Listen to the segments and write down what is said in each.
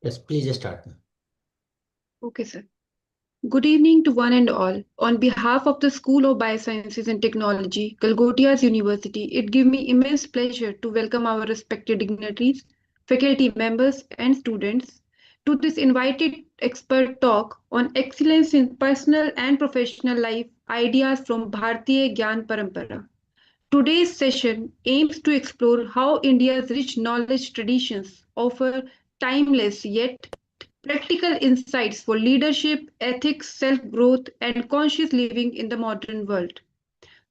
Yes, please start. Okay, sir. Good evening to one and all. On behalf of the School of Biosciences and Technology, Galgotias University, it gives me immense pleasure to welcome our respected dignitaries, faculty members, and students to this invited expert talk on excellence in personal and professional life ideas from Bharatiya Gyan Parampara. Today's session aims to explore how India's rich knowledge traditions offer timeless yet practical insights for leadership, ethics, self growth, and conscious living in the modern world.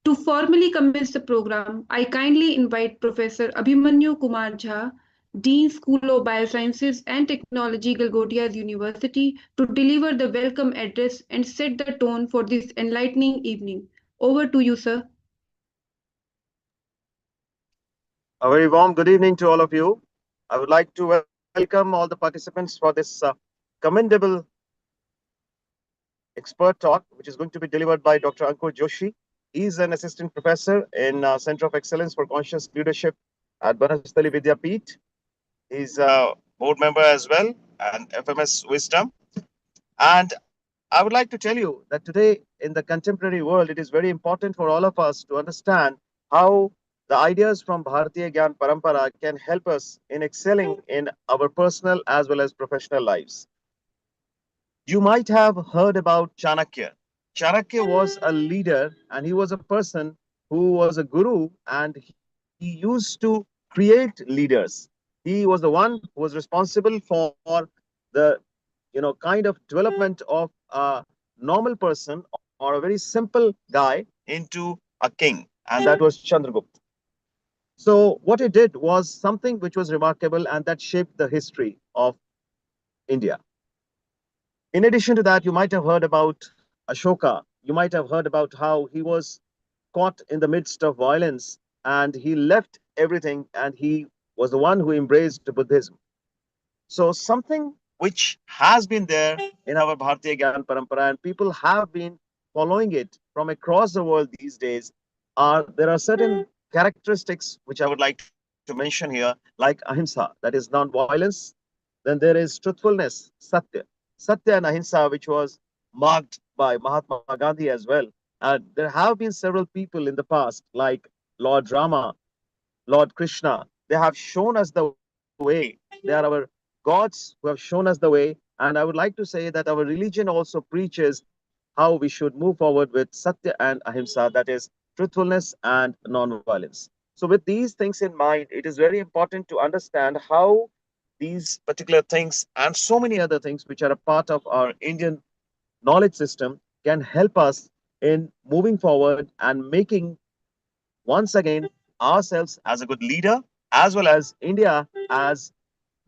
To formally commence the program, I kindly invite Professor Abhimanyu Kumar Jha, Dean School of Biosciences and Technology, Galgotias University, to deliver the welcome address and set the tone for this enlightening evening. Over to you, sir. A very warm good evening to all of you. I would like to welcome all the participants for this commendable expert talk, which is going to be delivered by Dr. Ankur Joshi. He is an assistant professor in Center of Excellence for Conscious Leadership at Banasthali Vidyapith. He's a board member as well and FMS Wisdom. And I would like to tell you that today in the contemporary world, it is very important for all of us to understand how the ideas from Bharatiya Gyan Parampara can help us in excelling in our personal as well as professional lives. You might have heard about Chanakya. Chanakya was a leader and he was a person who was a guru and he used to create leaders. He was the one who was responsible for the kind of development of a normal person or a very simple guy into a king, and that was Chandragupta. So what he did was something which was remarkable and that shaped the history of India. In addition to that, you might have heard about Ashoka. You might have heard about how he was caught in the midst of violence and he left everything and he was the one who embraced Buddhism. So something which has been there in our Bharatiya Gyan Parampara and people have been following it from across the world these days are there are certain characteristics which I would like to mention here, like ahimsa, that is non-violence. Then there is truthfulness, satya. Satya and ahimsa, which was marked by Mahatma Gandhi as well. And there have been several people in the past, like Lord Rama, Lord Krishna. They have shown us the way. They are our gods who have shown us the way. And I would like to say that our religion also preaches how we should move forward with Satya and Ahimsa, that is truthfulness and non-violence. So, with these things in mind, it is very important to understand how these particular things and so many other things which are a part of our Indian knowledge system can help us in moving forward and making once again ourselves as a good leader as well as India as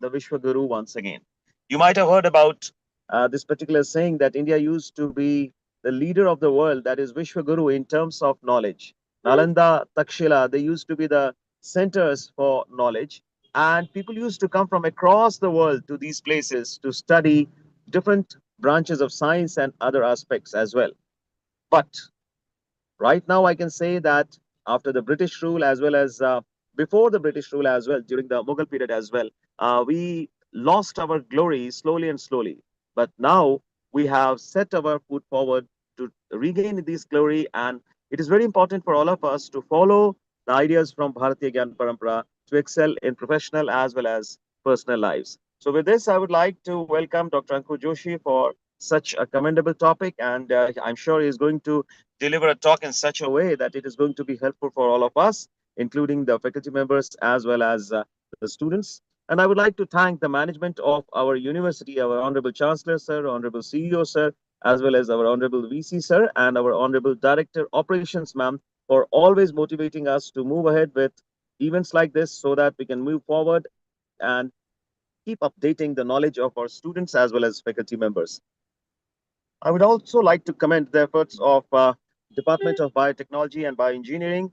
the Vishwaguru once again. You might have heard about this particular saying that India used to be the leader of the world, that is Vishwaguru in terms of knowledge. Nalanda, Takshila, they used to be the centers for knowledge, and people used to come from across the world to these places to study different branches of science and other aspects as well. But right now, I can say that after the British rule, as well as before the British rule, as well, during the Mughal period as well, we lost our glory slowly and slowly. But now we have set our foot forward to regain this glory. And it is very important for all of us to follow the ideas from Bharatiya Gyan Parampara to excel in professional as well as personal lives. So, with this, I would like to welcome Dr. Ankur Joshi for such a commendable topic. And I'm sure he's going to deliver a talk in such a way that it is going to be helpful for all of us, including the faculty members as well as the students. And I would like to thank the management of our university, our Honorable Chancellor, sir, Honorable CEO, sir, as well as our Honorable VC, sir, and our Honorable Director, Operations, ma'am, for always motivating us to move ahead with events like this so that we can move forward and keep updating the knowledge of our students as well as faculty members. I would also like to commend the efforts of Department of Biotechnology and Bioengineering,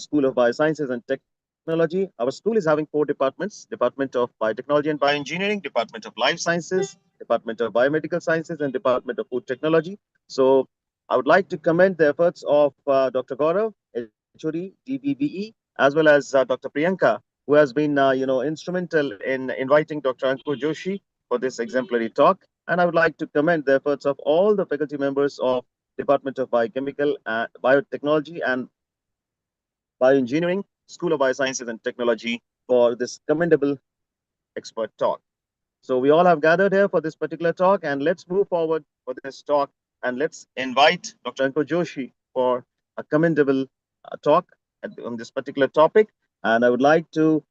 School of Biosciences and Technology. Our school is having four departments: Department of Biotechnology and Bioengineering, Department of Life Sciences, Department of Biomedical Sciences, and Department of Food Technology. So I would like to commend the efforts of Dr. Gaurav, HOD, DBBE, as well as Dr. Priyanka, who has been instrumental in inviting Dr. Ankur Joshi for this exemplary talk. And I would like to commend the efforts of all the faculty members of Department of Biochemical and Biotechnology and Bioengineering, School of Biosciences and Technology for this commendable expert talk. So we all have gathered here for this particular talk, and let's move forward for this talk, and let's invite Dr. Ankur Joshi for a commendable talk on this particular topic. And I would like to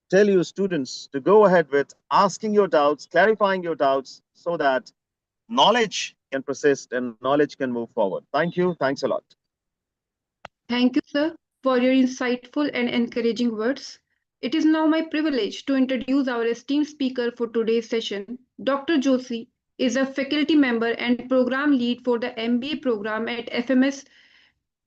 tell you students to go ahead with asking your doubts, clarifying your doubts, so that knowledge can persist and knowledge can move forward. Thank you. Thanks a lot. Thank you, sir, for your insightful and encouraging words. It is now my privilege to introduce our esteemed speaker for today's session. Dr. Joshi is a faculty member and program lead for the MBA program at FMS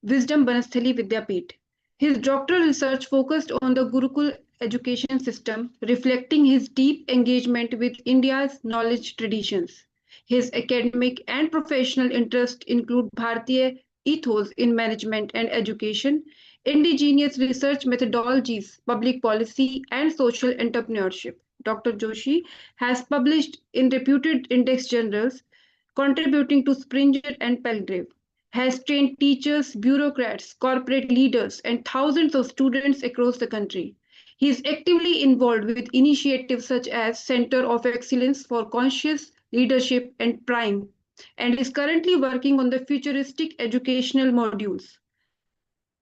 Wisdom Banasthali Vidyapith. His doctoral research focused on the Gurukul education system, reflecting his deep engagement with India's knowledge traditions. His academic and professional interests include Bharatiya ethos in management and education, indigenous research methodologies, public policy, and social entrepreneurship. Dr. Joshi has published in reputed index journals, contributing to Springer and Palgrave, has trained teachers, bureaucrats, corporate leaders, and thousands of students across the country. He is actively involved with initiatives such as Center of Excellence for Conscious Leadership and Prime, and is currently working on the futuristic educational modules.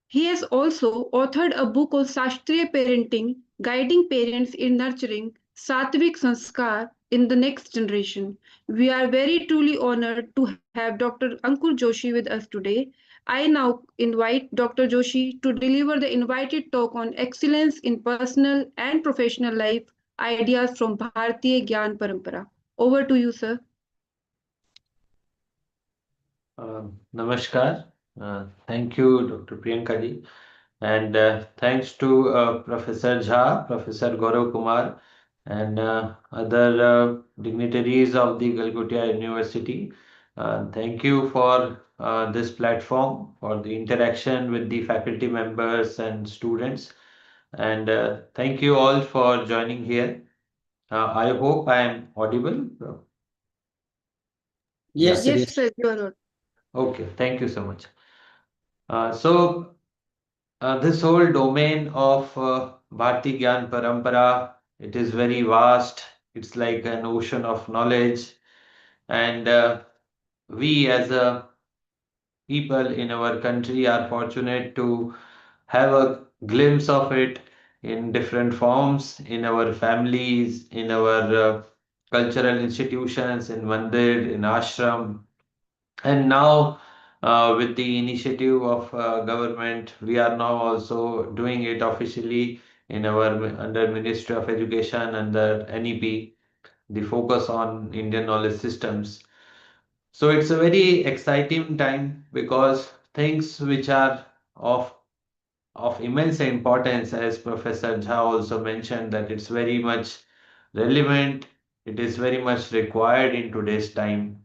He has also authored a book on Shastriya parenting, guiding parents in nurturing Satvik Sanskar in the next generation. We are very truly honored to have Dr. Ankur Joshi with us today. I now invite Dr. Joshi to deliver the invited talk on excellence in personal and professional life, ideas from Bharatiya Gyan Parampara. Over to you, sir. Namaskar. Thank you, Dr. Priyanka ji. And thanks to Professor Jha, Professor Gaurav Kumar, and other dignitaries of the Galgotia University. Thank you for this platform, for the interaction with the faculty members and students. And thank you all for joining here. I hope I am audible. Yeah. Yes, sir. Yes, Yes. sir, you are. Okay, thank you so much. So this whole domain of Bharati Gyan Parampara, it is very vast. It's like an ocean of knowledge, and we as a people in our country are fortunate to have a glimpse of it in different forms in our families, in our cultural institutions, in mandir, in ashram, and now, with the initiative of government, we are now also doing it officially in our under Ministry of Education under NEP, the focus on Indian knowledge systems. So it's a very exciting time because things which are of immense importance, as Professor Jha also mentioned, that it's very much relevant, it is very much required in today's time.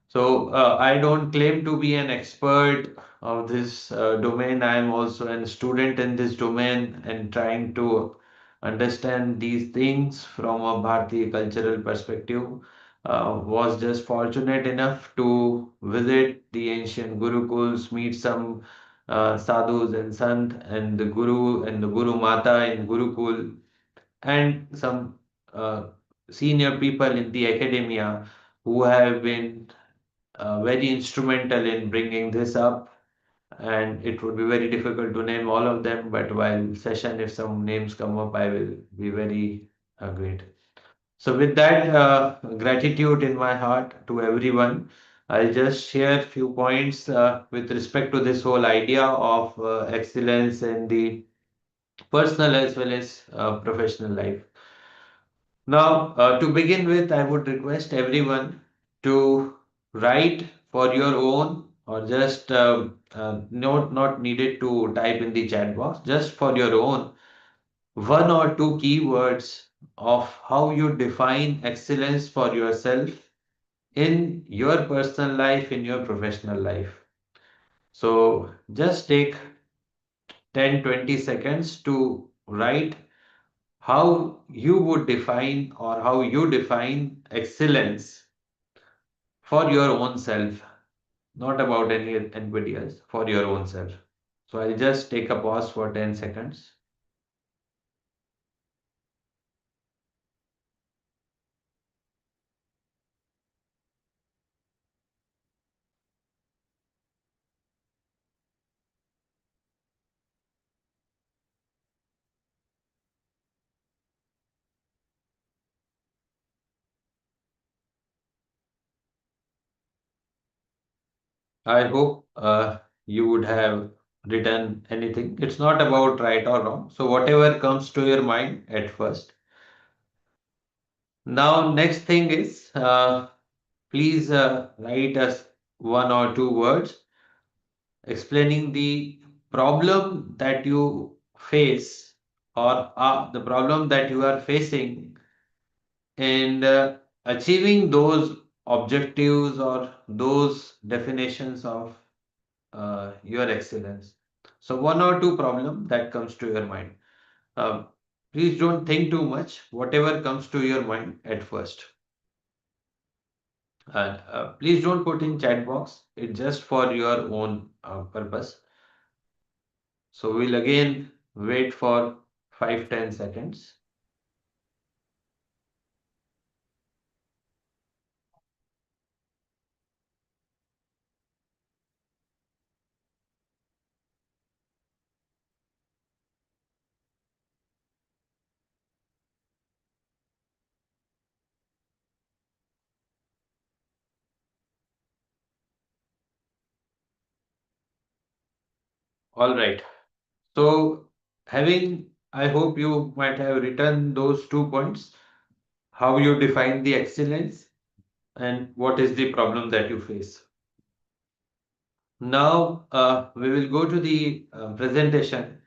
So I don't claim to be an expert of this domain. I am also a student in this domain and trying to understand these things from a Bharatiya cultural perspective. Was just fortunate enough to visit the ancient Gurukuls, meet some sadhus and sant and the Guru and the Guru Mata in Gurukul, and some senior people in the academia who have been very instrumental in bringing this up, and it would be very difficult to name all of them, but while session, if some names come up, I will be very great. So with that gratitude in my heart to everyone, I'll just share few points with respect to this whole idea of excellence in the personal as well as professional life. Now, to begin with, I would request everyone to write for your own, or just not needed to type in the chat box, just for your own, one or two keywords of how you define excellence for yourself in your personal life, in your professional life. So just take 10-20 seconds to write how you would define or how you define excellence for your own self, not about anybody else, for your own self. So I'll just take a pause for 10 seconds. I hope you would have written anything. It's not about right or wrong. So whatever comes to your mind at first. Now, next thing is, please write us one or two words explaining the problem that you face or the problem that you are facing and achieving those objectives or those definitions of your excellence. So one or two problem that comes to your mind. Um, Please don't think too much. Whatever comes to your mind at first. And please don't put in chat box. It's just for your own purpose. So we'll again wait for 5-10 seconds. All right. So having, I hope you might have written those 2 points, how you define the excellence and what is the problem that you face. Now we will go to the presentation,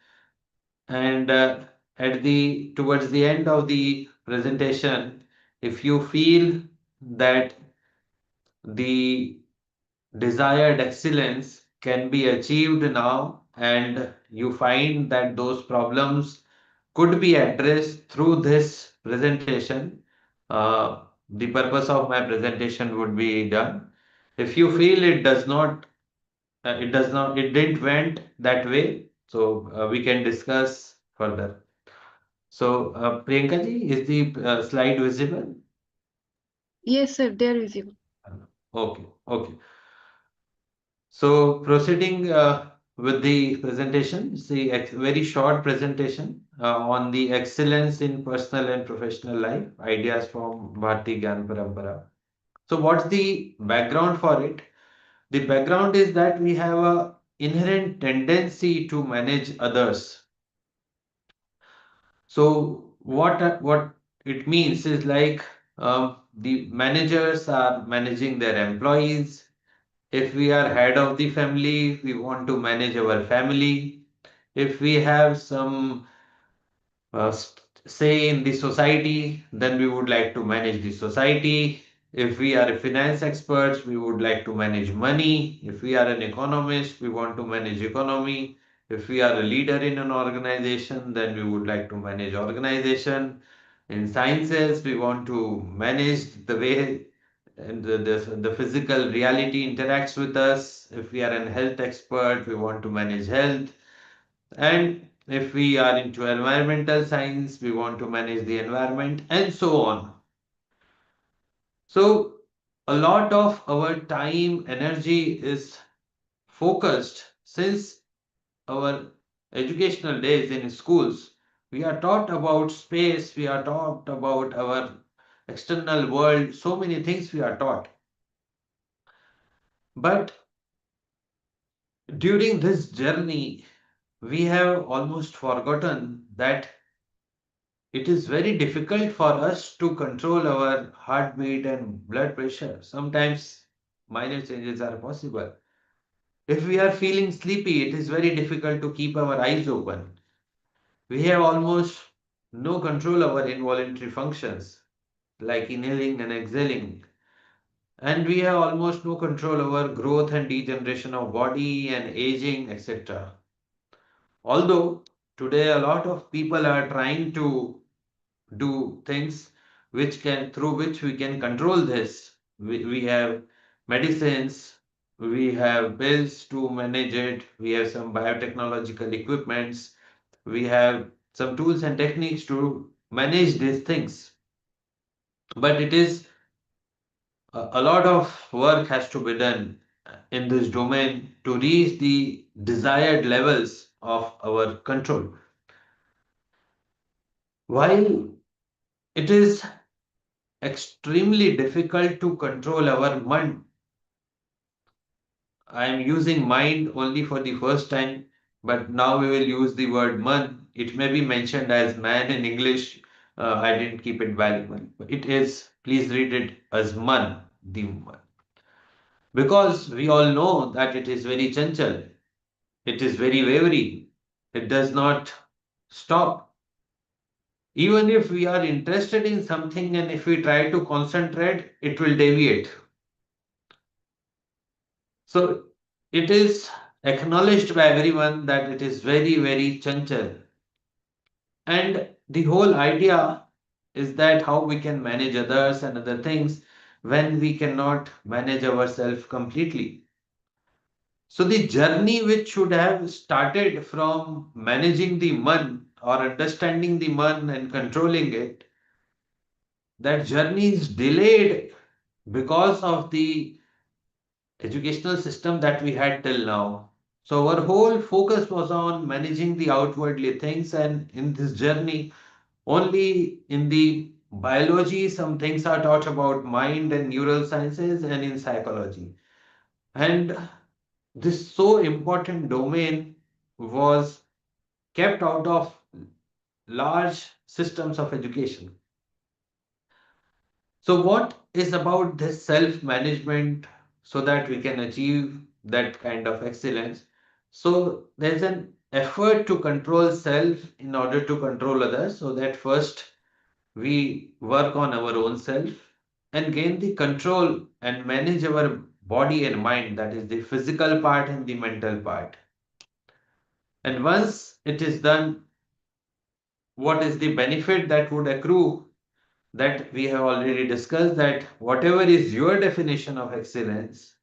and at the towards the end of the presentation, if you feel that the desired excellence can be achieved now and you find that those problems could be addressed through this presentation, the purpose of my presentation would be done. If you feel it didn't went that way, so we can discuss further. So Priyanka ji, is the slide visible? Yes, sir, they are visible. Okay, okay. So proceeding with the presentation, it's a very short presentation on the excellence in personal and professional life, ideas from Bharatiya Gyan Parampara. So what's the background for it? The background is that we have a inherent tendency to manage others. So what it means is like the managers are managing their employees. If we are head of the family, we want to manage our family. If we have some say in the society, then we would like to manage the society. If we are finance experts, we would like to manage money. If we are an economist, we want to manage economy. If we are a leader in an organization, then we would like to manage organization. In sciences, we want to manage the way and the physical reality interacts with us. If we are an health expert, we want to manage health. And if we are into environmental science, we want to manage the environment and so on. So, a lot of our time, energy is focused since our educational days in schools. We are taught about space, we are taught about our external world, so many things we are taught. But during this journey, we have almost forgotten that it is very difficult for us to control our heartbeat and blood pressure. Sometimes minor changes are possible. If we are feeling sleepy, it is very difficult to keep our eyes open. We have almost no control over involuntary functions like inhaling and exhaling. And we have almost no control over growth and degeneration of body and aging, etc. Although today a lot of people are trying to do things through which we can control this. We have medicines, we have pills to manage it, we have some biotechnological equipments, we have some tools and techniques to manage these things. But it is a lot of work has to be done in this domain to reach the desired levels of our control. While it is extremely difficult to control our mind, I am using mind only for the first time, but now we will use the word man. It may be mentioned as man in English. I didn't keep it valuable. It is, please read it as man, the man. Because we all know that it is very chanchal, it is very wavering, it does not stop. Even if we are interested in something and if we try to concentrate, it will deviate. So it is acknowledged by everyone that it is very, very chanchal. And the whole idea is that how we can manage others and other things when we cannot manage ourselves completely. So the journey which should have started from managing the man or understanding the man and controlling it, that journey is delayed because of the educational system that we had till now. So our whole focus was on managing the outwardly things, and in this journey, only in the biology, some things are taught about mind and neural sciences, and in psychology. And this so important domain was kept out of large systems of education. So, what is about this self management so that we can achieve that kind of excellence? So, there's an effort to control self in order to control others, so that first we work on our own self and gain the control and manage our body and mind, that is the physical part and the mental part. And once it is done, what is the benefit that would accrue, that we have already discussed, that whatever is your definition of excellence,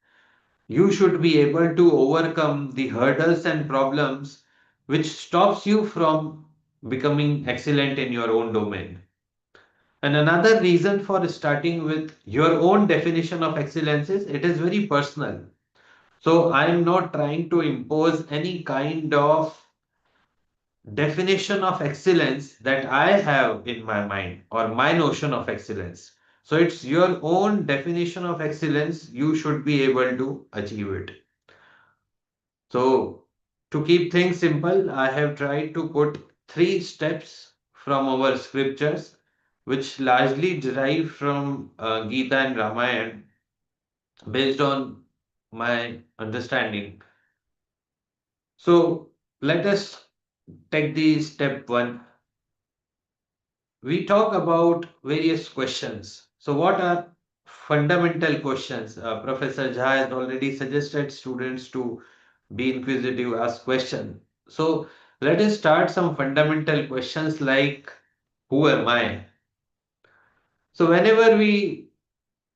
you should be able to overcome the hurdles and problems which stops you from becoming excellent in your own domain. And another reason for starting with your own definition of excellence is it is very personal. So I am not trying to impose any kind of definition of excellence that I have in my mind or my notion of excellence. So it's your own definition of excellence. You should be able to achieve it. So to keep things simple, I have tried to put three steps from our scriptures, which largely derive from Gita and Ramayana, based on my understanding. So let us take the step one. We talk about various questions. So, what are fundamental questions? Professor Jha has already suggested students to be inquisitive, ask questions. So, let us start some fundamental questions like who am I? So, whenever we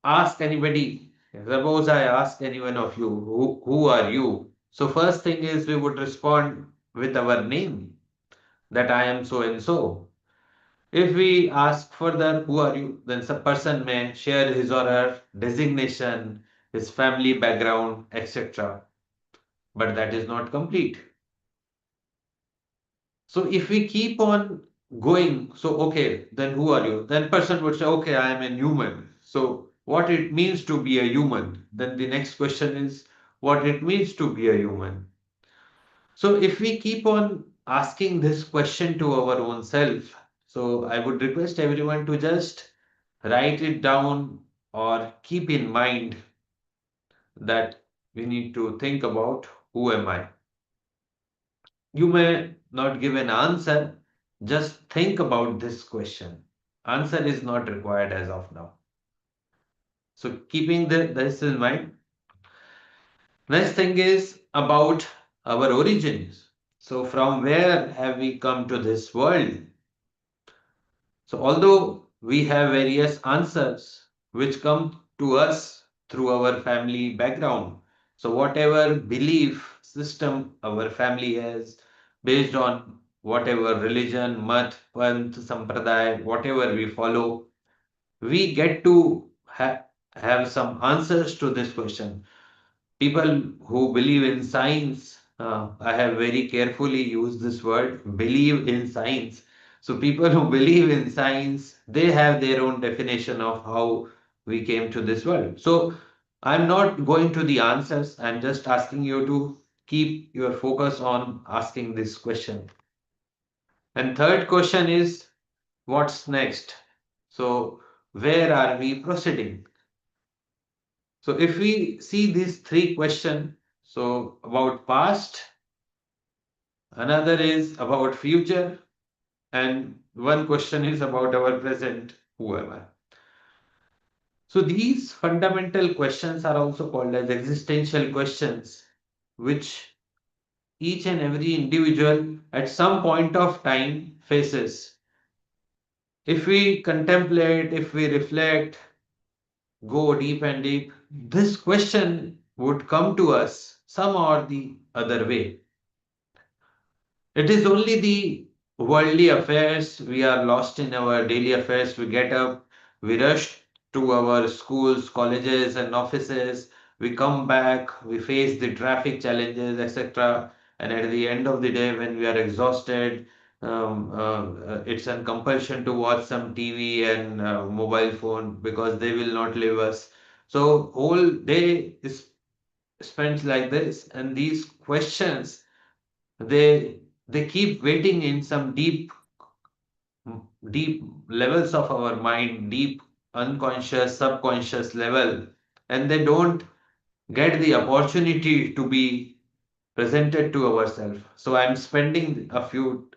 ask anybody, suppose I ask any one of you, who are you? So, first thing is we would respond with our name, that I am so and so. If we ask further, who are you? Then some person may share his or her designation, his family background, etc. But that is not complete. So if we keep on going, so okay, then who are you? Then person would say, okay, I am a human. So what it means to be a human? Then the next question is what it means to be a human. So if we keep on asking this question to our own self, so I would request everyone to just write it down or keep in mind that we need to think about who am I. You may not give an answer, just think about this question. Answer is not required as of now. So keeping this in mind, next thing is about our origins. So from where have we come to this world? So, although we have various answers which come to us through our family background, so whatever belief system our family has, based on whatever religion, mat, panth, sampradaya, whatever we follow, we get to have some answers to this question. People who believe in science, I have very carefully used this word, believe in science. So people who believe in science, they have their own definition of how we came to this world. So I'm not going to the answers, I'm just asking you to keep your focus on asking this question. And third question is, what's next? So where are we proceeding? So if we see these three questions, so about past, another is about future, and one question is about our present, whoever. So these fundamental questions are also called as existential questions, which each and every individual at some point of time faces. If we contemplate, if we reflect, go deep and deep, this question would come to us some or the other way. It is only the worldly affairs. We are lost in our daily affairs. We get up, we rush to our schools, colleges, and offices. We come back, we face the traffic challenges, etc. And at the end of the day, when we are exhausted, it's a compulsion to watch some TV and mobile phone because they will not leave us. So whole day is spent like this, and these questions, they keep waiting in some deep levels of our mind, deep unconscious subconscious level, and they don't get the opportunity to be presented to ourselves. So I'm spending a few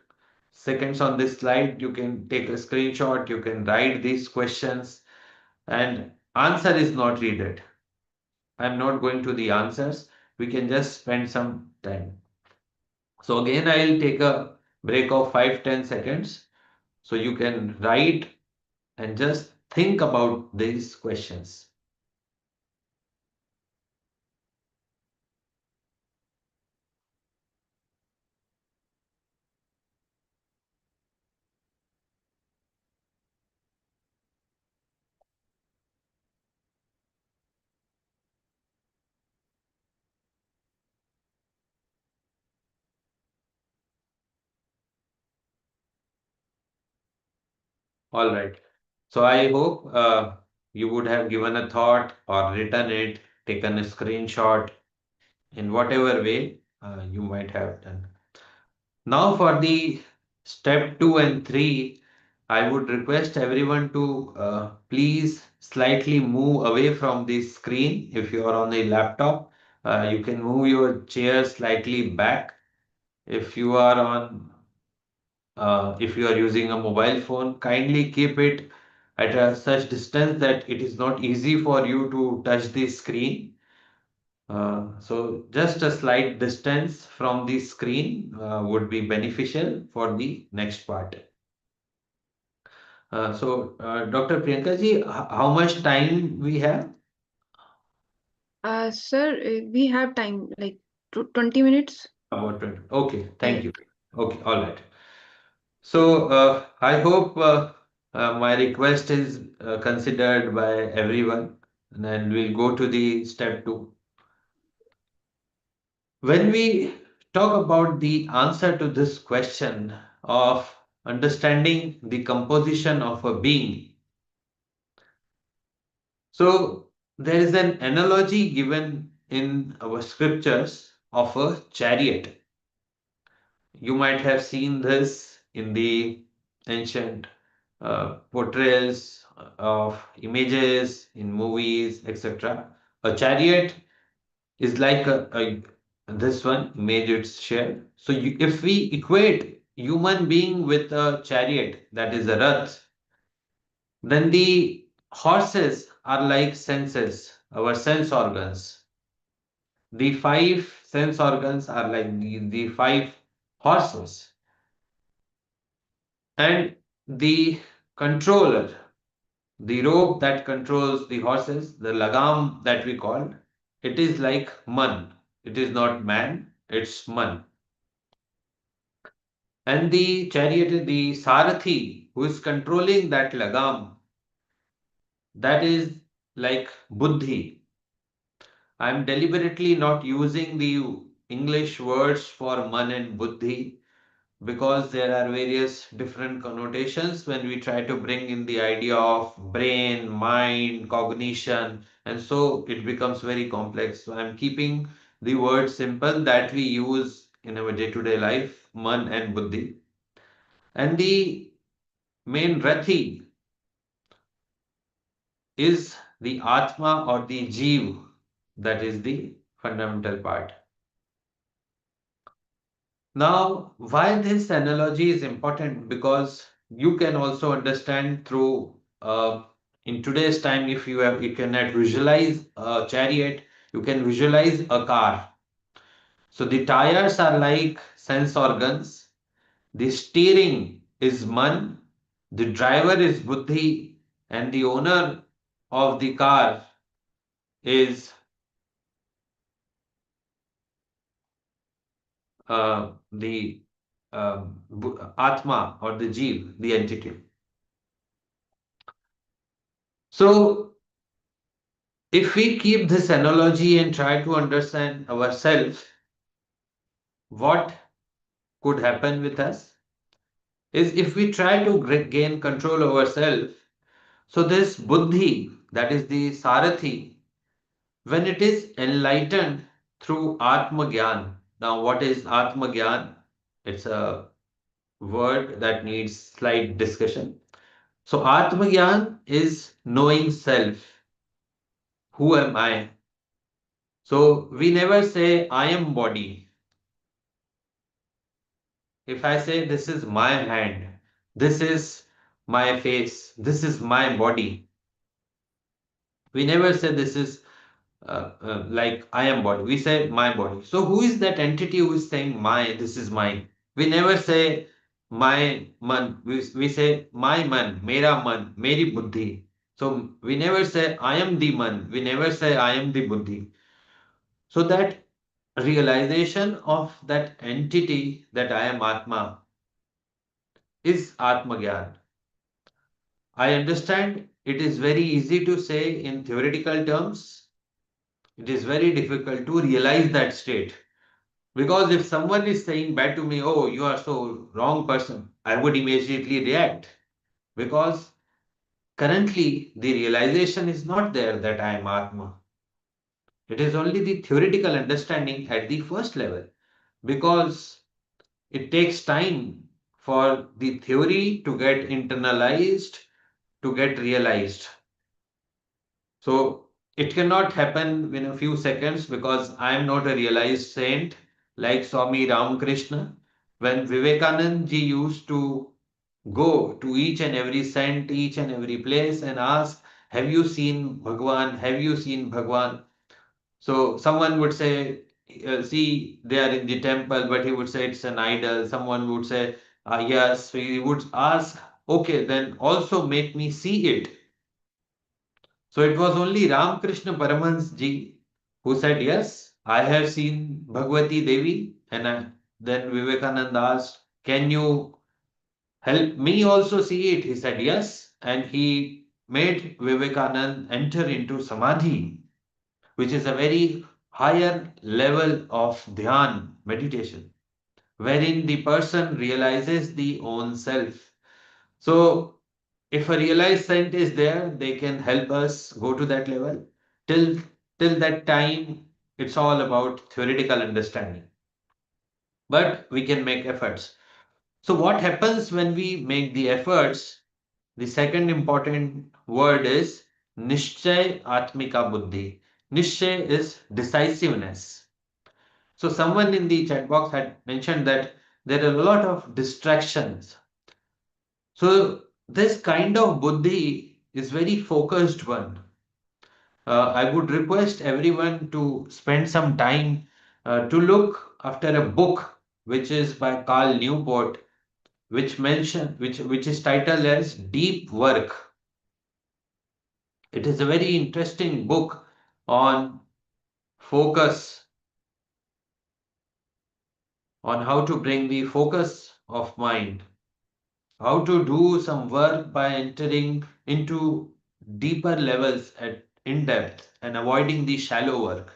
seconds on this slide. You can take a screenshot, you can write these questions, and answer is not needed. I'm not going to the answers, we can just spend some time. So again, I'll take a break of 5-10 seconds so you can write and just think about these questions. All right. So I hope you would have given a thought or written it, taken a screenshot in whatever way you might have done. Now for the step 2 and 3, I would request everyone to please slightly move away from the screen. If you are on a laptop, you can move your chair slightly back. If you are on if you are using a mobile phone, kindly keep it at a such distance that it is not easy for you to touch the screen. So just a slight distance from the screen would be beneficial for the next part. Dr. Priyanka ji, how much time we have? Sir, we have time like 20 minutes. About 20. Okay, thank Yeah. you. Okay, all right. So I hope my request is considered by everyone, and then we'll go to the step 2. When we talk about the answer to this question of understanding the composition of a being, so there is an analogy given in our scriptures of a chariot. You might have seen this in the ancient portrayals of images in movies, etc. A chariot is like this one image it's shared. So if we equate human being with a chariot, that is a rath, then the horses are like senses, our sense organs. The five sense organs are like the five horses. And the controller, the rope that controls the horses, the lagam that we call, it is like man. It is not man, it's man. And the chariot, the sarathi, who is controlling that lagam, that is like buddhi. I am deliberately not using the English words for man and buddhi because there are various different connotations when we try to bring in the idea of brain, mind, cognition, and so it becomes very complex. So I'm keeping the word simple that we use in our day-to-day life, man and buddhi. And the main rathi is the atma or the jeev, that is the fundamental part. Now, why this analogy is important? Because you can also understand through in today's time, if you cannot visualize a chariot, you can visualize a car. So the tires are like sense organs, the steering is man, the driver is buddhi, and the owner of the car is the Atma or the Jeev, the entity. So, if we keep this analogy and try to understand ourselves, what could happen with us is if we try to gain control over ourselves. So, this buddhi, that is the sarathi, when it is enlightened through Atma Gyan. Now, what is Atma Gyan? It's a word that needs slight discussion. So Atmagyan is knowing self. Who am I? So we never say I am body. If I say this is my hand, this is my face, this is my body, we never say this is like I am body. We say my body. So who is that entity who is saying my, this is mine? We never say my man. We say my man, mera man, meri buddhi. So we never say I am the man. We never say I am the buddhi. So that realization of that entity that I am Atma is Atma Gyan. I understand it is very easy to say in theoretical terms. It is very difficult to realize that state. Because if someone is saying bad to me, oh, you are so wrong person, I would immediately react. Because currently the realization is not there that I am Atma. It is only the theoretical understanding at the first level. Because it takes time for the theory to get internalized, to get realized. So it cannot happen in a few seconds because I am not a realized saint like Swami Ramakrishna. When Vivekanand ji used to go to each and every saint, each and every place and ask, have you seen Bhagwan? Have you seen Bhagwan? So someone would say, see, they are in the temple, but he would say it's an idol. Someone would say, yes. So he would ask, okay, then also make me see it. So it was only Ramakrishna Paramhans ji who said, yes, I have seen Bhagwati Devi. Then Vivekananda asked, can you help me also see it? He said, yes. And he made Vivekananda enter into Samadhi, which is a very higher level of dhyan, meditation, wherein the person realizes the own self. So if a realized saint is there, they can help us go to that level. Till till that time, it's all about theoretical understanding. But we can make efforts. So what happens when we make the efforts? The second important word is Nishchay Atmika Buddhi. Nishchay is decisiveness. So someone in the chat box had mentioned that there are a lot of distractions. So this kind of buddhi is very focused one. I would request everyone to spend some time to look after a book which is by Carl Newport, which is titled as Deep Work. It is a very interesting book on focus, on how to bring the focus of mind, how to do some work by entering into deeper levels at in depth and avoiding the shallow work,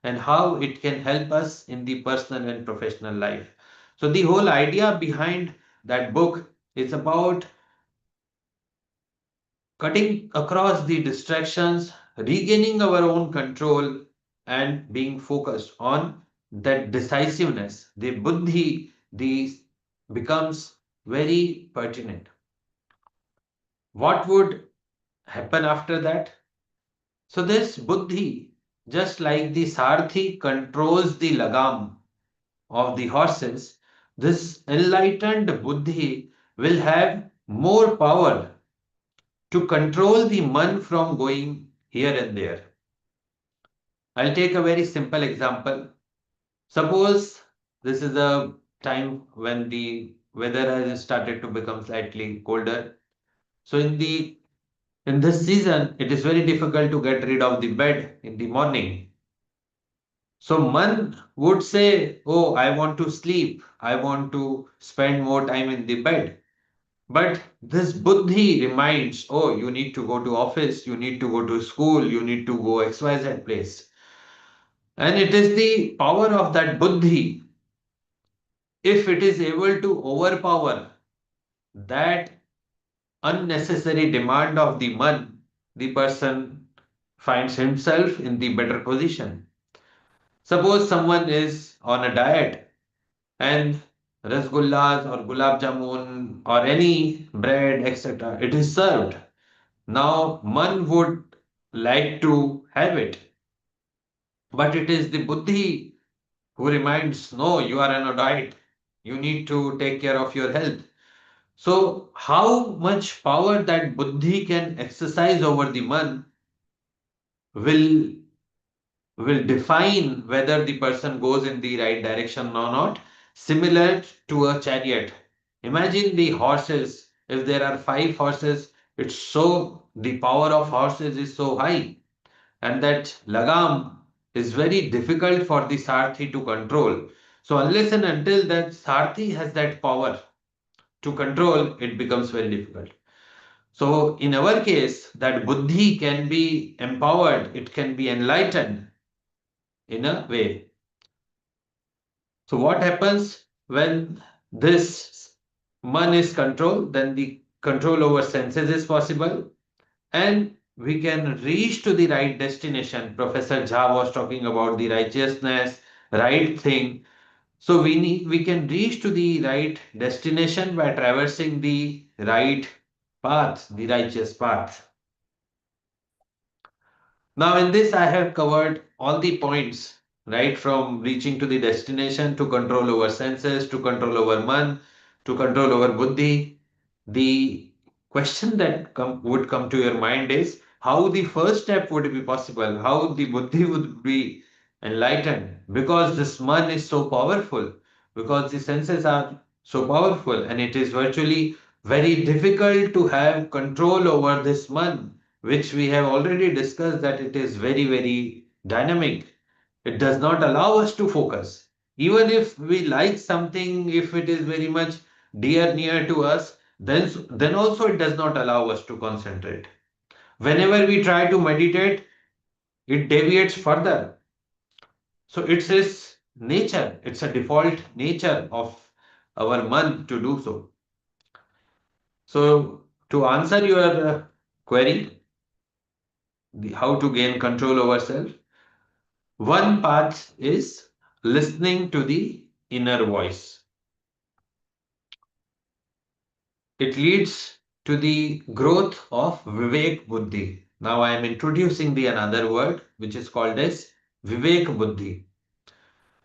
and how it can help us in the personal and professional life. So the whole idea behind that book is about cutting across the distractions, regaining our own control, and being focused on that decisiveness. The buddhi, the becomes very pertinent. What would happen after that? So this buddhi, just like the sarthi controls the lagam of the horses, this enlightened buddhi will have more power to control the man from going here and there. I'll take a very simple example. Suppose this is a time when the weather has started to become slightly colder. So in this season, it is very difficult to get rid of the bed in the morning. So man would say, "Oh, I want to sleep. I want to spend more time in the bed." But this buddhi reminds, "Oh, you need to go to office, you need to go to school, you need to go XYZ place." And it is the power of that buddhi, if it is able to overpower that unnecessary demand of the man, the person finds himself in the better position. Suppose someone is on a diet and rasgullas or gulab jamun or any bread, etc., it is served. Now, man would like to have it, but it is the buddhi who reminds, no, you are on a diet. You need to take care of your health. So, how much power that buddhi can exercise over the man will will define whether the person goes in the right direction or not. Similar to a chariot. Imagine the horses. If there are 5 horses, it's so the power of horses is so high, and that lagam is very difficult for the sarthi to control. So unless and until that sarthi has that power to control, it becomes very difficult. So in our case, that buddhi can be empowered, it can be enlightened in a way. So what happens when this man is controlled? Then the control over senses is possible, and we can reach to the right destination. Professor Jha was talking about the righteousness, right thing. So we can reach to the right destination by traversing the right path, the righteous path. Now, in this, I have covered all the points, right? From reaching to the destination, to control over senses, to control over man, to control over buddhi. The question that would come to your mind is how the first step would be possible, how the buddhi would be enlightened, because this man is so powerful, because the senses are so powerful, and it is virtually very difficult to have control over this man, which we have already discussed that it is very, very dynamic. It does not allow us to focus. Even if we like something, if it is very much dear near to us, then also it does not allow us to concentrate. Whenever we try to meditate, it deviates further. So it's his nature, it's a default nature of our man to do so. So to answer your query, how to gain control over self, one path is listening to the inner voice. It leads to the growth of Vivek Buddhi. Now I am introducing the another word which is called as Vivek Buddhi.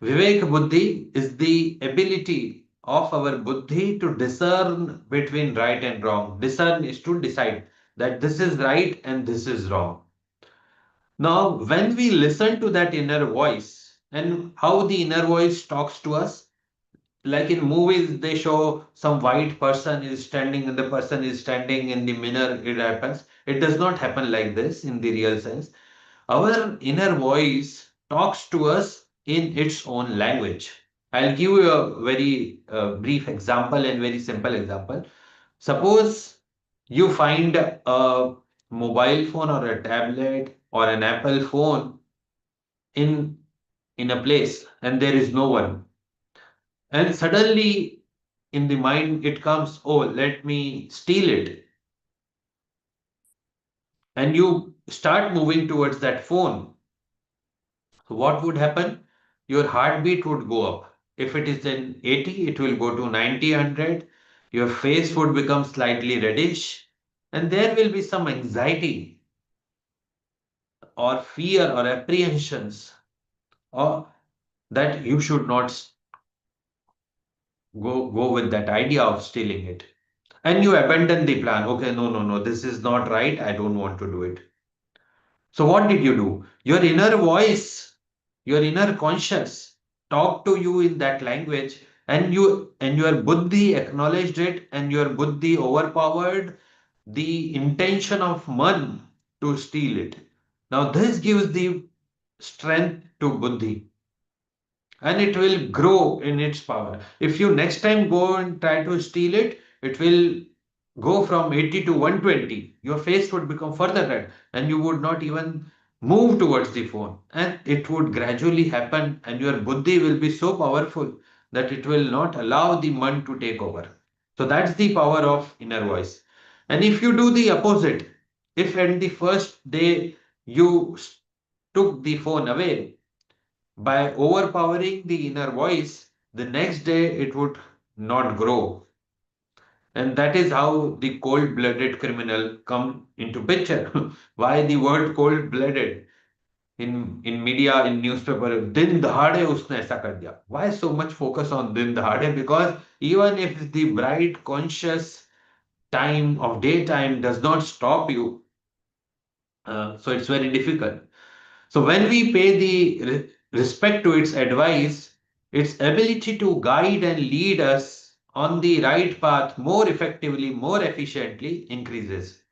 Vivek Buddhi is the ability of our Buddhi to discern between right and wrong. Discern is to decide that this is right and this is wrong. Now, when we listen to that inner voice and how the inner voice talks to us, like in movies, they show some white person is standing and the person is standing in the mirror. It happens. It does not happen like this in the real sense. Our inner voice talks to us in its own language. I'll give you a very brief example and very simple example. Suppose you find a mobile phone or a tablet or an Apple phone in a place and there is no one, and suddenly in the mind it comes, oh, let me steal it, and you start moving towards that phone. So what would happen? Your heartbeat would go up. If it is in 80, it will go to 90, 100. Your face would become slightly reddish, and there will be some anxiety or fear or apprehensions, or that you should not go with that idea of stealing it. And you abandon the plan. Okay, no, no, no, this is not right. I don't want to do it. So what did you do? Your inner voice, your inner conscious talked to you in that language, and your buddhi acknowledged it, and your buddhi overpowered the intention of man to steal it. Now this gives the strength to buddhi, and it will grow in its power. If you next time go and try to steal it, it will go from 80 to 120. Your face would become further red, and you would not even move towards the phone. And it would gradually happen, and your buddhi will be so powerful that it will not allow the man to take over. So that's the power of inner voice. And if you do the opposite, if at the first day you took the phone away, by overpowering the inner voice, the next day it would not grow. And that is how the cold-blooded criminal come into picture. Why the word cold-blooded? In media, in newspaper, दिन दहाड़े उसने ऐसा कर दिया. Why so much focus on दिन दहाड़े? Because even if the bright conscious time of daytime does not stop you, so it's very difficult. So when we pay the respect to its advice, its ability to guide and lead us on the right path more effectively, more efficiently increases.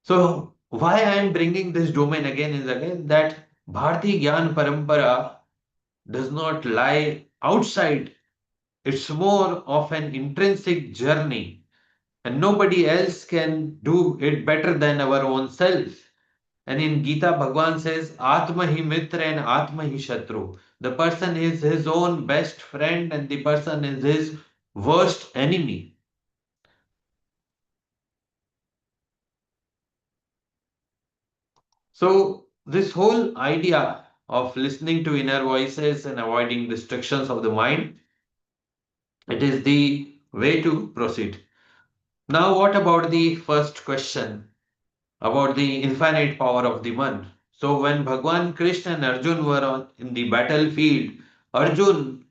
So why I am bringing this domain again is again that Bharati Gyan Parampara does not lie outside. It's more of an intrinsic journey, and nobody else can do it better than our own self. And in Gita, Bhagwan says, Atma hi mitra and Atma hi shatru. The person is his own best friend and the person is his worst enemy. So, this whole idea of listening to inner voices and avoiding distractions of the mind, it is the way to proceed. Now, what about the first question about the infinite power of the man? So, when Bhagwan Krishna and Arjun were in the battlefield, Arjun,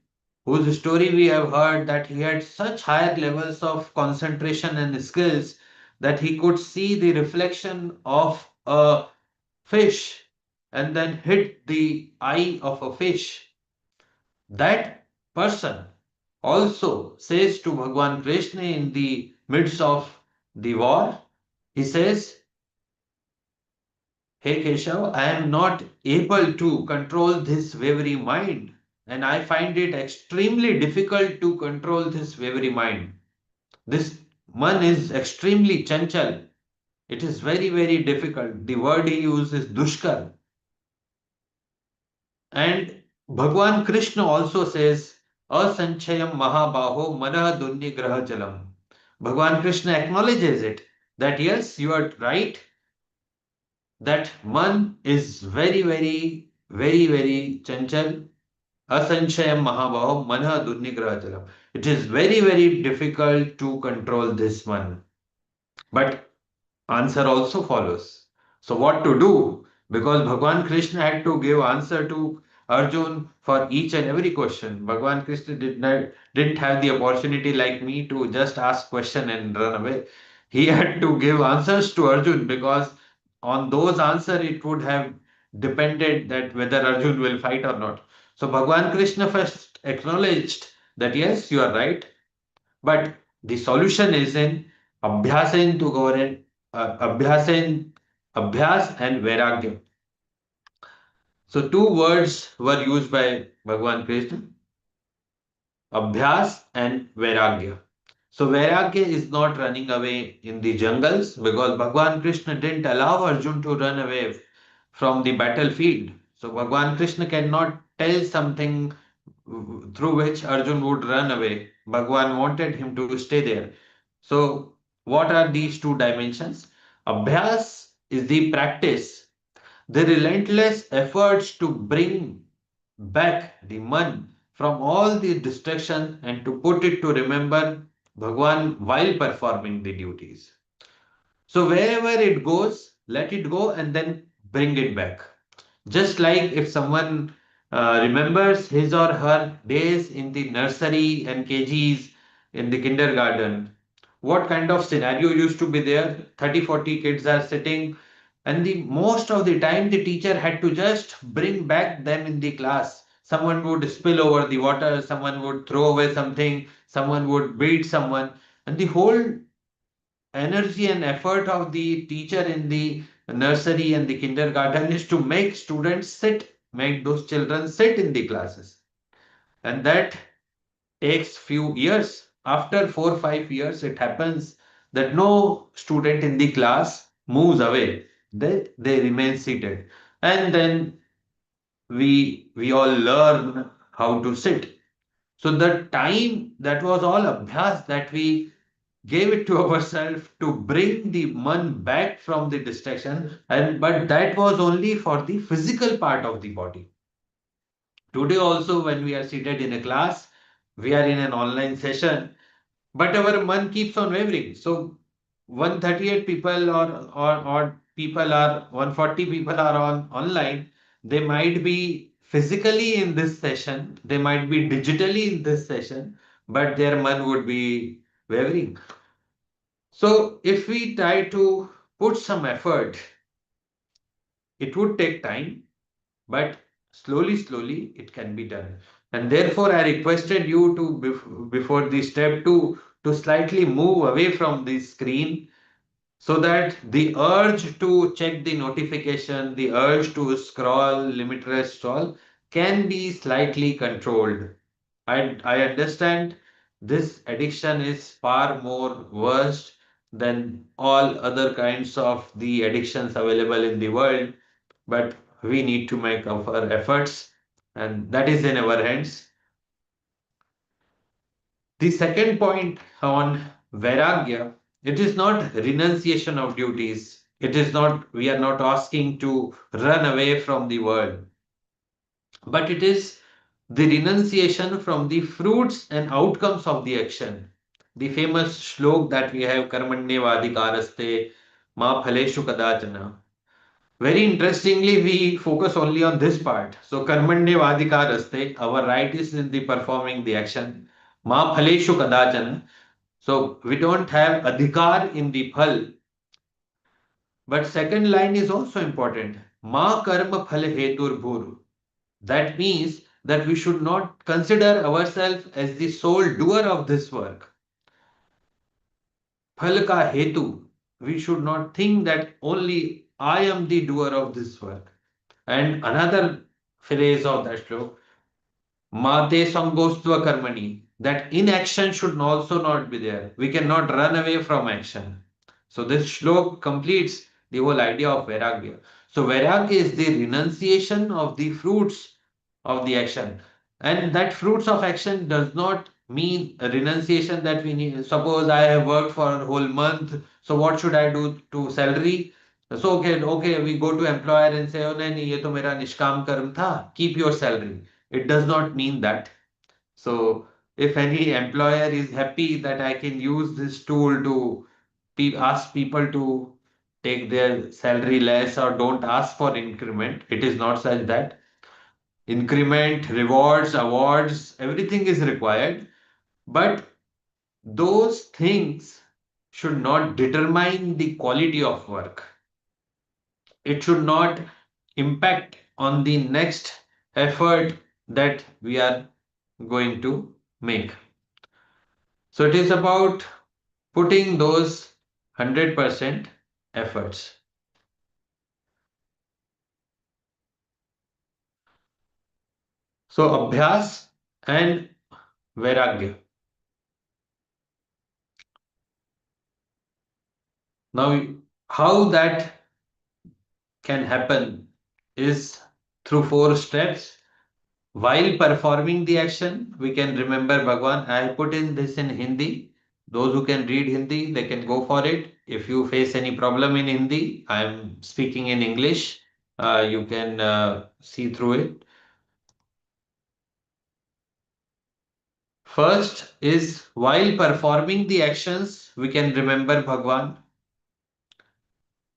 whose story we have heard, that he had such higher levels of concentration and skills that he could see the reflection of a fish and then hit the eye of a fish. That person also says to Bhagwan Krishna in the midst of the war, he says, Hey Keshav, I am not able to control this wavering mind, and I find it extremely difficult to control this wavering mind. This man is extremely chanchal. It is very, very difficult. The word he uses is dushkar. And Bhagwan Krishna also says, Asanchayam Mahabaho Mana Dunni Graha Jalam. Bhagwan Krishna acknowledges it that yes, you are right, that man is very, very, very, very chanchal. Asanchayam Mahabaho Mana Dunni Graha Jalam. It is very, very difficult to control this man. But answer also follows. So what to do? Because Bhagwan Krishna had to give answer to Arjun for each and every question. Bhagwan Krishna didn't have the opportunity like me to just ask question and run away. He had to give answers to Arjun because on those answer it would have depended that whether Arjun will fight or not. So Bhagwan Krishna first acknowledged that yes, you are right, but the solution is in abhyasen to go in abhyas and vairagya. So two words were used by Bhagwan Krishna, Abhyas and Vairagya. So Vairagya is not running away in the jungles because Bhagwan Krishna didn't allow Arjun to run away from the battlefield. So Bhagwan Krishna cannot tell something through which Arjun would run away. Bhagwan wanted him to stay there. So what are these two dimensions? Abhyas is the practice, the relentless efforts to bring back the man from all the distraction and to put it to remember Bhagwan while performing the duties. So wherever it goes, let it go and then bring it back. Just like if someone remembers his or her days in the nursery and KGs in the kindergarten, what kind of scenario used to be there? 30, 40 kids are sitting, and the most of the time the teacher had to just bring back them in the class. Someone would spill over the water, someone would throw away something, someone would beat someone, and the whole energy and effort of the teacher in the nursery and the kindergarten is to make students sit, make those children sit in the classes. And that takes few years. After 4 5 years, it happens that no student in the class moves away. They remain seated. And then we all learn how to sit. So the time that was all abhyas that we gave it to ourselves to bring the man back from the distraction, and but that was only for the physical part of the body. Today also when we are seated in a class, we are in an online session, but our man keeps on wavering. So 138 people or people are 140 people are on online. They might be physically in this session, they might be digitally in this session, but their man would be wavering. So if we try to put some effort, it would take time, but slowly it can be done. And therefore, I requested you to, before the step two, to slightly move away from the screen so that the urge to check the notification, the urge to scroll, limitless scroll can be slightly controlled. I understand this addiction is far more worse than all other kinds of the addictions available in the world, but we need to make our efforts, and that is in our hands. The second point on Vairagya, it is not renunciation of duties. It is not, we are not asking to run away from the world, but it is the renunciation from the fruits and outcomes of the action. The famous shlok that we have, Karmanyevadikaraste Ma Phaleshu Kadachana. Very interestingly, we focus only on this part. So, Karmanyevadikaraste, our right is in the performing the action. Ma Phaleshu Kadachana. So, we don't have adhikar in the phal. But second line is also important. Ma karma phal hetur bhur. That means that we should not consider ourselves as the sole doer of this work. Phal ka hetu. We should not think that only I am the doer of this work. And another phrase of that shlok, Mate Sangostva Karmani, that inaction should also not be there. We cannot run away from action. So this shlok completes the whole idea of Vairagya. So Vairagya is the renunciation of the fruits of the action. And that fruits of action does not mean a renunciation that we need. Suppose I have worked for a whole month, so what should I do to salary? So okay, we go to employer and say, oh नहीं नहीं ये तो मेरा निष्काम कर्म था, keep your salary. It does not mean that. So if any employer is happy that I can use this tool to ask people to take their salary less or don't ask for increment, it is not such that. Increment, rewards, awards, everything is required, but those things should not determine the quality of work. It should not impact on the next effort that we are going to make. So it is about putting those 100% efforts. So Abhyas and Vairagya. Now, how that can happen is through four steps. While performing the action, we can remember Bhagwan. I put in this in Hindi. Those who can read Hindi, they can go for it. If you face any problem in Hindi, I am speaking in English. You can see through it. First is while performing the actions, we can remember Bhagwan.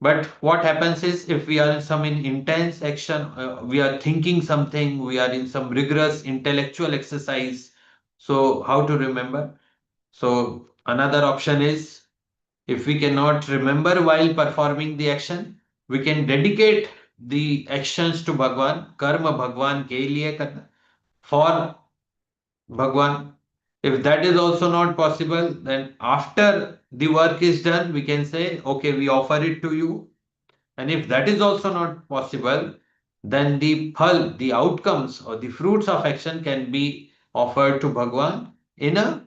But what happens is if we are in some intense action, we are thinking something, we are in some rigorous intellectual exercise. So how to remember? So another option is if we cannot remember while performing the action, we can dedicate the actions to Bhagwan, karma Bhagwan ke liye karna, for Bhagwan. If that is also not possible, then after the work is done, we can say, okay, we offer it to you. And if that is also not possible, then the phal, the outcomes or the fruits of action can be offered to Bhagwan in a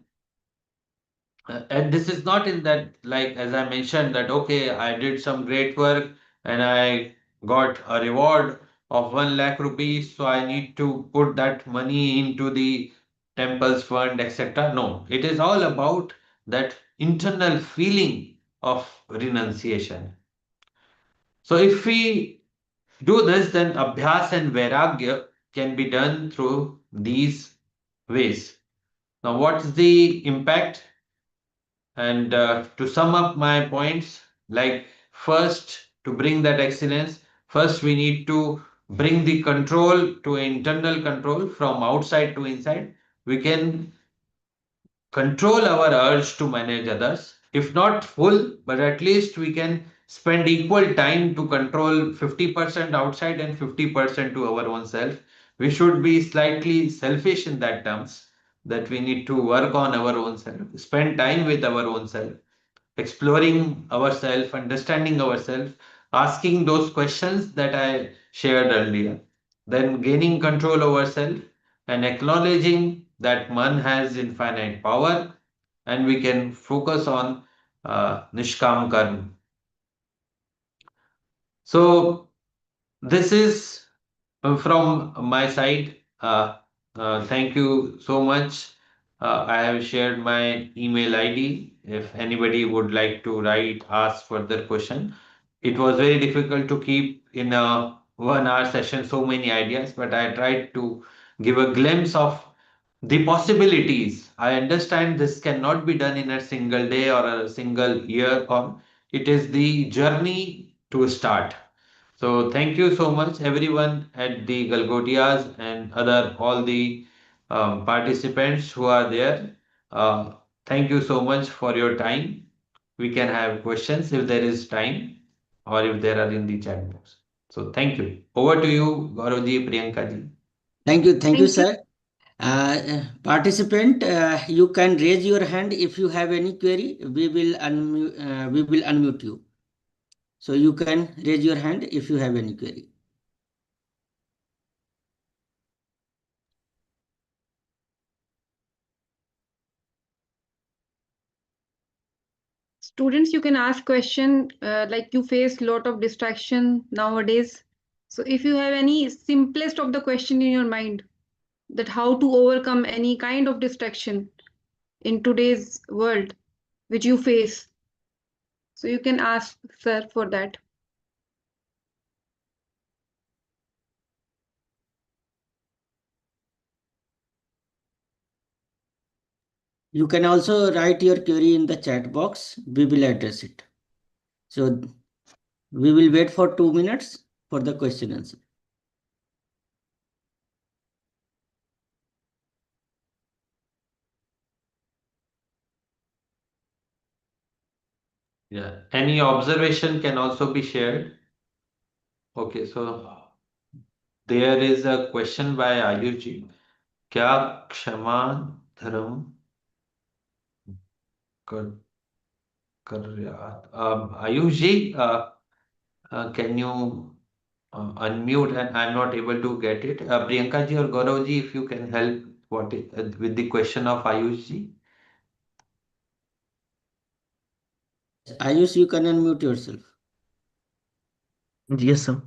and this is not in that, like as I mentioned, that okay, I did some great work and I got a reward of 1 lakh rupees, so I need to put that money into the temple's fund, etc. No, it is all about that internal feeling of renunciation. So if we do this, then Abhyas and Vairagya can be done through these ways. Now, what's the impact? And to sum up my points, like first, to bring that excellence, first we need to bring the control to internal control from outside to inside. We can control our urge to manage others. If not full, but at least we can spend equal time to control 50% outside and 50% to our own self. We should be slightly selfish in that terms, that we need to work on our own self, spend time with our own self, exploring ourselves, understanding ourselves, asking those questions that I shared earlier, then gaining control over self and acknowledging that man has infinite power and we can focus on Nishkam Karma. So, this is from my side. Thank you so much. I have shared my email ID. If anybody would like to write, ask further question. It was very difficult to keep in a 1 hour session so many ideas, but I tried to give a glimpse of the possibilities. I understand this cannot be done in a single day or a single year, or it is the journey to start. So thank you so much everyone at the Galgotias and other all the participants who are there. Uh, Thank you so much for your time. We can have questions if there is time or if there are in the chat box. So thank you. Over to you, Gauravji, Priyanka ji. Thank you, Thank you. sir. Participant, you can raise your hand if you have any query. We will unmute you. So you can raise your hand if you have any query. Students, you can ask question like you face lot of distraction nowadays. So if you have any simplest of the question in your mind, that how to overcome any kind of distraction in today's world which you face, so you can ask sir for that. You can also write your query in the chat box. We will address it. So we will wait for 2 minutes for the question answer. Yeah. Any observation can also be shared. Okay, so there is a question by Ayuji. क्या क्षमा Dharam Kar Karyat. Ayush ji, can you unmute? And I'm not able to get it. Priyanka ji or Gaurav ji, if you can help with the question of Ayush ji. Ayush, you can unmute yourself. Yes, sir.